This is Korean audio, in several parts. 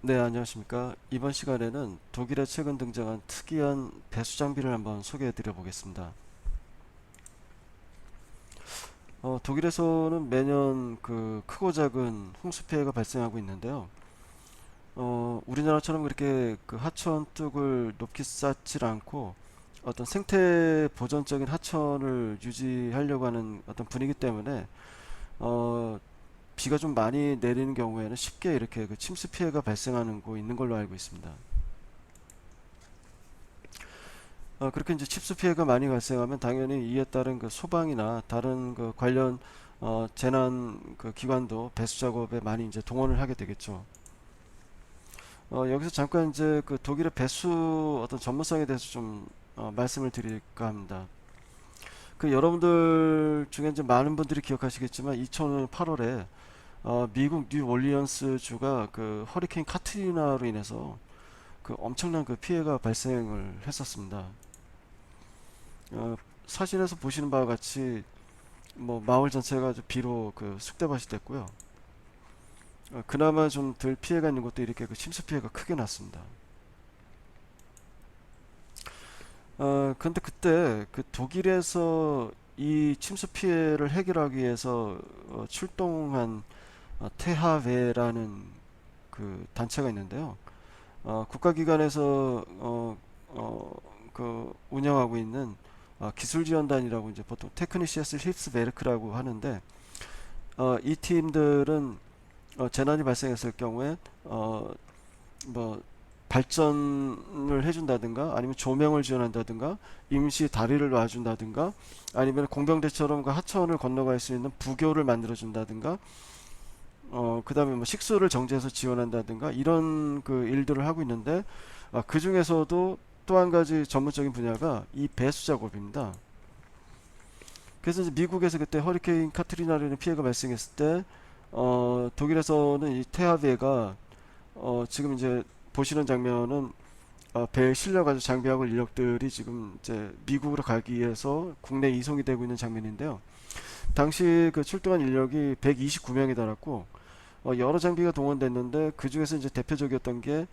네, 안녕하십니까. 이번 시간에는 독일에 최근 등장한 특이한 배수 장비를 한번 소개해 드려 보겠습니다. 독일에서는 매년 그 크고 작은 홍수 피해가 발생하고 있는데요. 우리나라처럼 그렇게 그 하천 뚝을 높이 쌓질 않고 어떤 생태 보전적인 하천을 유지하려고 하는 어떤 분위기 때문에 어, 비가 좀 많이 내리는 경우에는 쉽게 이렇게 그 침수 피해가 발생하는 곳 있는 걸로 알고 있습니다. 그렇게 이제 칩스 피해가 많이 발생하면 당연히 이에 따른 그 소방이나 다른 그 관련 재난 그 기관도 배수 작업에 많이 이제 동원을 하게 되겠죠. 여기서 잠깐 이제 그 독일의 배수 어떤 전문성에 대해서 좀 말씀을 드릴까 합니다. 그 여러분들 중에 이제 많은 분들이 기억하시겠지만 2005년 8월에 미국 뉴올리언스 주가 그 허리케인 카트리나로 인해서 그 엄청난 그 피해가 발생을 했었습니다. 어, 사진에서 보시는 바와 같이 뭐 마을 전체가 비로 그 쑥대밭이 됐고요. 그나마 좀 덜 피해가 있는 것도 이렇게 그 침수 피해가 크게 났습니다. 근데 그때 그 독일에서 이 침수 피해를 해결하기 위해서 출동한 테하베라는 그 단체가 있는데요. 국가기관에서 그 운영하고 있는 기술지원단이라고 이제 보통 테크니시아스 힙스베르크라고 하는데 이 팀들은 재난이 발생했을 경우에 뭐 발전을 해준다든가 아니면 조명을 지원한다든가 임시 다리를 놔준다든가 아니면 공병대처럼 그 하천을 건너갈 수 있는 부교를 만들어준다든가 그다음에 뭐 식수를 정제해서 지원한다든가 이런 그 일들을 하고 있는데 그 중에서도 또 한 가지 전문적인 분야가 이 배수 작업입니다. 그래서 이제 미국에서 그때 허리케인 카트리나라는 피해가 발생했을 때 독일에서는 이 테하베가 지금 이제 보시는 장면은 배에 실려가지고 장비하고 인력들이 지금 이제 미국으로 가기 위해서 국내 이송이 되고 있는 장면인데요. 당시 그 출동한 인력이 129명이 달았고 여러 장비가 동원됐는데 그 중에서 이제 대표적이었던 게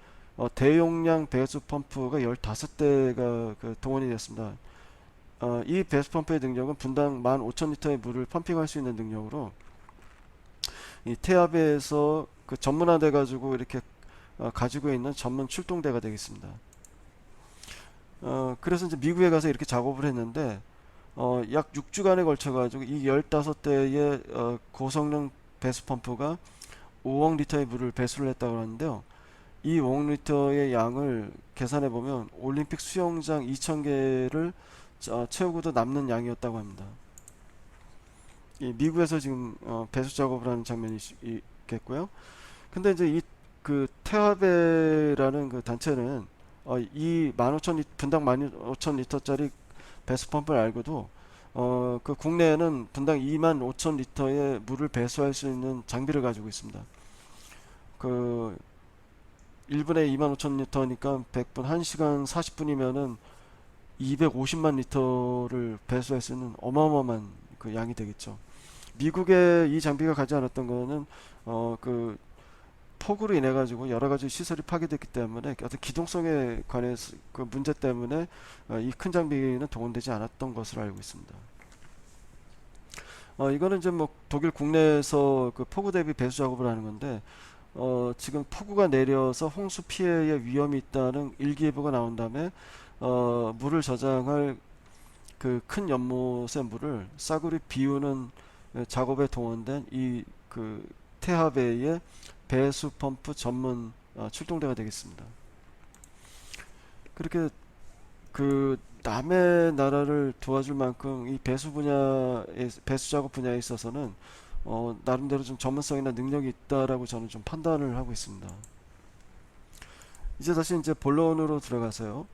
대용량 배수 펌프가 15대가 그 동원이 됐습니다. 이 배수 펌프의 능력은 분당 15,000리터의 물을 펌핑할 수 있는 능력으로 이 태압에서 그 전문화돼 가지고 이렇게 가지고 있는 전문 출동대가 되겠습니다. 그래서 이제 미국에 가서 이렇게 작업을 했는데 약 6주간에 걸쳐 가지고 이 15대의 고성능 배수 펌프가 5억 리터의 물을 배수를 했다고 하는데요. 이 5억 리터의 양을 계산해 보면 올림픽 수영장 2,000개를 채우고도 남는 양이었다고 합니다. 이 미국에서 지금 배수 작업을 하는 장면이 있겠고요. 근데 이제 이 그 테하베라는 그 단체는 이 15,000 분당 15,000리터짜리 배수 펌프를 알고도 그 국내에는 분당 25,000리터의 물을 배수할 수 있는 장비를 가지고 있습니다. 그 1분에 25,000리터니까 100분 1시간 40분이면은 250만 리터를 배수할 수 있는 어마어마한 그 양이 되겠죠. 미국에 이 장비가 가지 않았던 거는 그 폭우로 인해 가지고 여러 가지 시설이 파괴됐기 때문에 어떤 기동성에 관해서 그 문제 때문에 이 큰 장비는 동원되지 않았던 것으로 알고 있습니다. 이거는 이제 뭐 독일 국내에서 그 폭우 대비 배수 작업을 하는 건데 지금 폭우가 내려서 홍수 피해의 위험이 있다는 일기예보가 나온 다음에 물을 저장할 그 큰 연못의 물을 싸그리 비우는 작업에 동원된 이 그 태하베이의 배수 펌프 전문 출동대가 되겠습니다. 그렇게 그 남의 나라를 도와줄 만큼 이 배수 분야의 배수 작업 분야에 있어서는 나름대로 좀 전문성이나 능력이 있다라고 저는 좀 판단을 하고 있습니다. 이제 다시 이제 본론으로 들어가서요.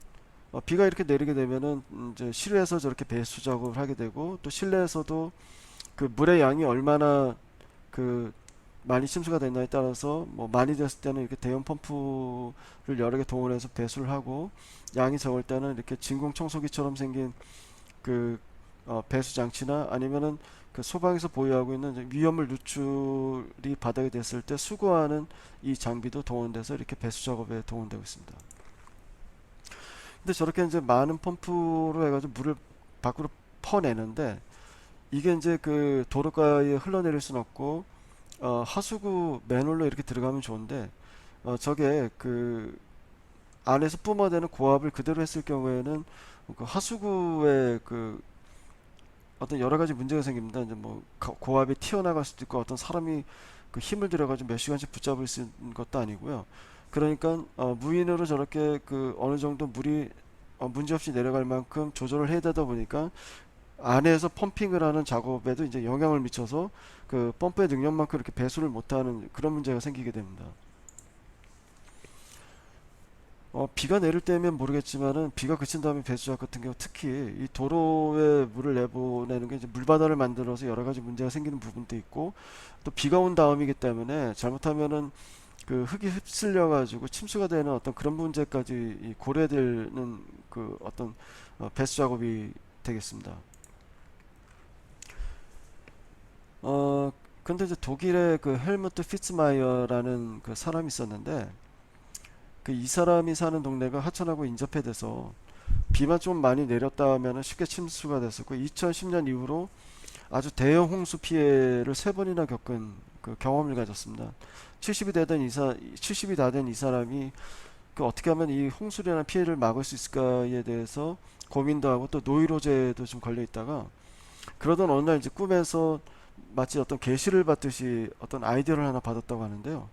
비가 이렇게 내리게 되면은 이제 실외에서 저렇게 배수 작업을 하게 되고 또 실내에서도 그 물의 양이 얼마나 그 많이 침수가 됐나에 따라서 뭐 많이 됐을 때는 이렇게 대형 펌프를 여러 개 동원해서 배수를 하고 양이 적을 때는 이렇게 진공 청소기처럼 생긴 그 배수 장치나 아니면은 그 소방에서 보유하고 있는 이제 위험물 누출이 바닥에 됐을 때 수거하는 이 장비도 동원돼서 이렇게 배수 작업에 동원되고 있습니다. 근데 저렇게 이제 많은 펌프로 해가지고 물을 밖으로 퍼내는데 이게 이제 그 도로가에 흘러내릴 수는 없고 하수구 맨홀로 이렇게 들어가면 좋은데 저게 그 안에서 뿜어대는 고압을 그대로 했을 경우에는 그 하수구에 그 어떤 여러 가지 문제가 생깁니다. 이제 뭐 고압이 튀어나갈 수도 있고 어떤 사람이 그 힘을 들여가지고 몇 시간씩 붙잡을 수 있는 것도 아니고요. 그러니까 무인으로 저렇게 그 어느 정도 물이 문제없이 내려갈 만큼 조절을 해야 되다 보니까 안에서 펌핑을 하는 작업에도 이제 영향을 미쳐서 그 펌프의 능력만큼 이렇게 배수를 못하는 그런 문제가 생기게 됩니다. 비가 내릴 때면 모르겠지만은 비가 그친 다음에 배수작 같은 경우 특히 이 도로에 물을 내보내는 게 이제 물바다를 만들어서 여러 가지 문제가 생기는 부분도 있고 또 비가 온 다음이기 때문에 잘못하면은 그 흙이 휩쓸려 가지고 침수가 되는 어떤 그런 문제까지 고려되는 그 어떤 배수 작업이 되겠습니다. 어 근데 이제 독일의 그 헬무트 피츠마이어라는 그 사람이 있었는데 그 이 사람이 사는 동네가 하천하고 인접해 돼서 비만 좀 많이 내렸다 하면은 쉽게 침수가 됐었고 2010년 이후로 아주 대형 홍수 피해를 세 번이나 겪은 그 경험을 가졌습니다. 70이 다 된 이 사람이 그 어떻게 하면 이 홍수로 인한 피해를 막을 수 있을까에 대해서 고민도 하고 또 노이로제도 좀 걸려 있다가 그러던 어느 날 이제 꿈에서 마치 어떤 계시를 받듯이 어떤 아이디어를 하나 받았다고 하는데요.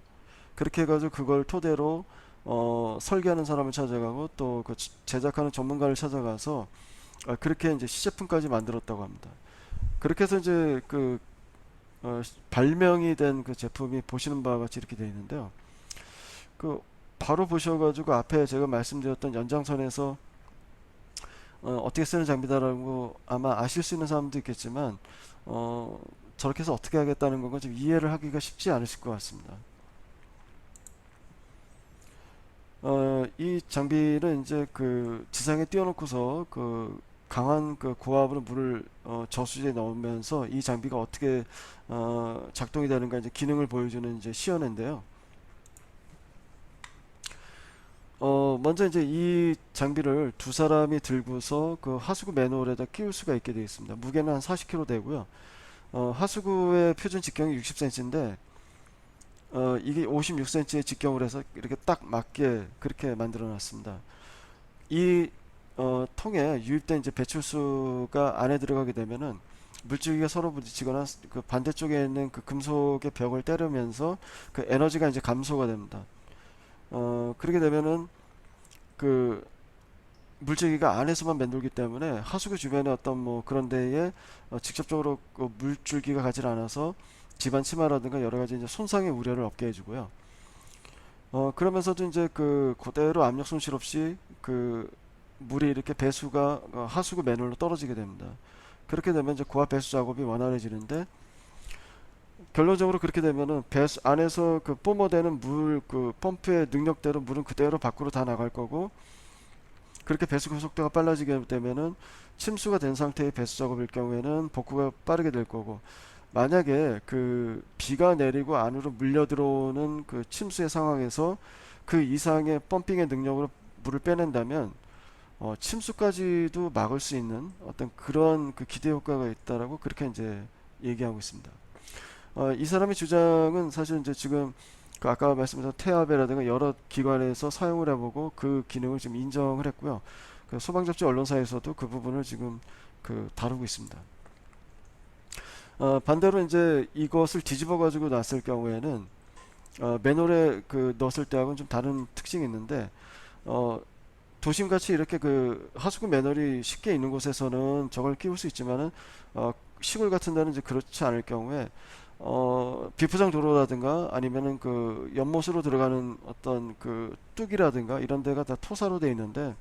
그렇게 해가지고 그걸 토대로 설계하는 사람을 찾아가고 또 그 제작하는 전문가를 찾아가서 그렇게 이제 시제품까지 만들었다고 합니다. 그렇게 해서 이제 그 발명이 된 그 제품이 보시는 바와 같이 이렇게 되어 있는데요. 그 바로 보셔가지고 앞에 제가 말씀드렸던 연장선에서 어떻게 쓰는 장비다라고 아마 아실 수 있는 사람도 있겠지만 저렇게 해서 어떻게 하겠다는 건 좀 이해를 하기가 쉽지 않으실 것 같습니다. 이 장비는 이제 그 지상에 띄워놓고서 그 강한 그 고압으로 물을 저수지에 넣으면서 이 장비가 어떻게 작동이 되는가 이제 기능을 보여주는 이제 시연회인데요. 먼저 이제 이 장비를 두 사람이 들고서 그 하수구 맨홀에다 끼울 수가 있게 되어 있습니다. 무게는 한 40kg 되고요. 하수구의 표준 직경이 60cm인데 이게 56cm의 직경을 해서 이렇게 딱 맞게 그렇게 만들어 놨습니다. 이 통에 유입된 이제 배출수가 안에 들어가게 되면은 물줄기가 서로 부딪히거나 그 반대쪽에 있는 그 금속의 벽을 때리면서 그 에너지가 이제 감소가 됩니다. 그렇게 되면은 그 물줄기가 안에서만 맴돌기 때문에 하수구 주변에 어떤 뭐 그런 데에 직접적으로 그 물줄기가 가지 않아서 집안 침하라든가 여러 가지 이제 손상의 우려를 없게 해주고요. 그러면서도 이제 그 그대로 압력 손실 없이 그 물이 이렇게 배수가 하수구 맨홀로 떨어지게 됩니다. 그렇게 되면 이제 고압 배수 작업이 원활해지는데 결론적으로 그렇게 되면은 배수 안에서 그 뿜어대는 물 그 펌프의 능력대로 물은 그대로 밖으로 다 나갈 거고 그렇게 배수 속도가 빨라지게 되면은 침수가 된 상태의 배수 작업일 경우에는 복구가 빠르게 될 거고 만약에 그 비가 내리고 안으로 물려 들어오는 그 침수의 상황에서 그 이상의 펌핑의 능력으로 물을 빼낸다면 침수까지도 막을 수 있는 어떤 그런 그 기대 효과가 있다라고 그렇게 이제 얘기하고 있습니다. 이 사람의 주장은 사실 이제 지금 그 아까 말씀드린 태아베라든가 여러 기관에서 사용을 해보고 그 기능을 지금 인정을 했고요. 그 소방접지 언론사에서도 그 부분을 지금 그 다루고 있습니다. 반대로 이제 이것을 뒤집어 가지고 놨을 경우에는 맨홀에 그 넣었을 때하고는 좀 다른 특징이 있는데 도심같이 이렇게 그 하수구 맨홀이 쉽게 있는 곳에서는 저걸 끼울 수 있지만은 시골 같은 데는 이제 그렇지 않을 경우에 비포장 도로라든가 아니면은 그 연못으로 들어가는 어떤 그 뚝이라든가 이런 데가 다 토사로 돼 있는데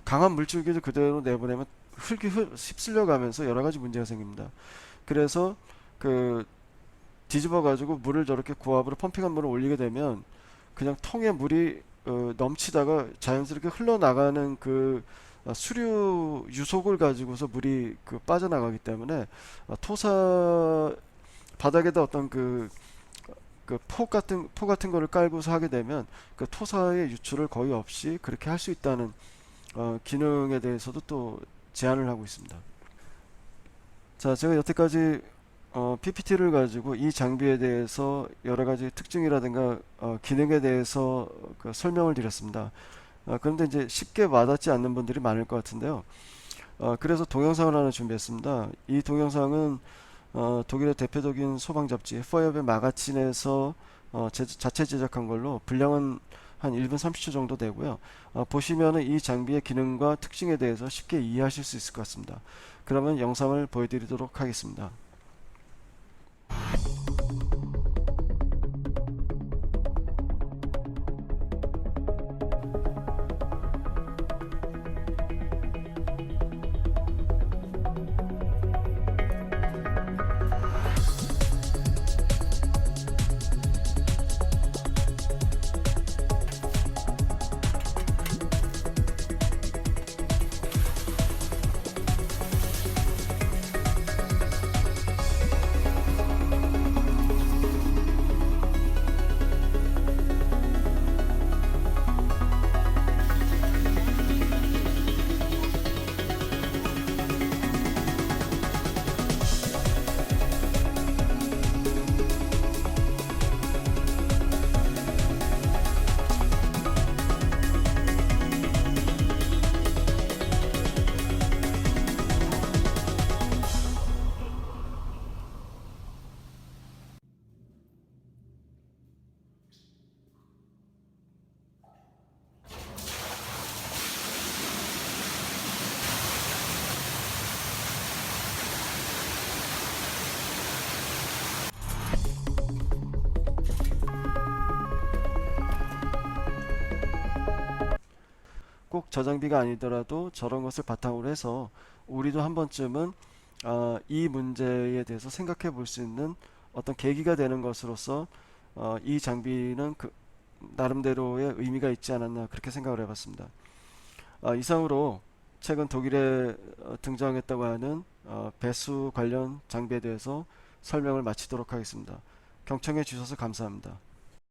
강한 물줄기를 그대로 내보내면 흙이 휩쓸려 가면서 여러 가지 문제가 생깁니다. 그래서 그 뒤집어 가지고 물을 저렇게 고압으로 펌핑한 물을 올리게 되면 그냥 통에 물이 넘치다가 자연스럽게 흘러나가는 그 수류 유속을 가지고서 물이 그 빠져나가기 때문에 토사 바닥에다 어떤 그 폭 같은 거를 깔고서 하게 되면 그 토사의 유출을 거의 없이 그렇게 할 수 있다는 기능에 대해서도 또 제안을 하고 있습니다. 자, 제가 여태까지 PPT를 가지고 이 장비에 대해서 여러 가지 특징이라든가 기능에 대해서 그 설명을 드렸습니다. 그런데 이제 쉽게 와닿지 않는 분들이 많을 것 같은데요. 그래서 동영상을 하나 준비했습니다. 이 동영상은 독일의 대표적인 소방 잡지 파이어베 마가친에서 자체 제작한 걸로 분량은 한 1분 30초 정도 되고요. 보시면은 이 장비의 기능과 특징에 대해서 쉽게 이해하실 수 있을 것 같습니다. 그러면 영상을 보여드리도록 하겠습니다. 꼭 저장비가 아니더라도 저런 것을 바탕으로 해서 우리도 한 번쯤은 이 문제에 대해서 생각해 볼 수 있는 어떤 계기가 되는 것으로서 이 장비는 나름대로의 의미가 있지 않았나 그렇게 생각을 해봤습니다. 이상으로 최근 독일에 등장했다고 하는 배수 관련 장비에 대해서 설명을 마치도록 하겠습니다. 경청해 주셔서 감사합니다.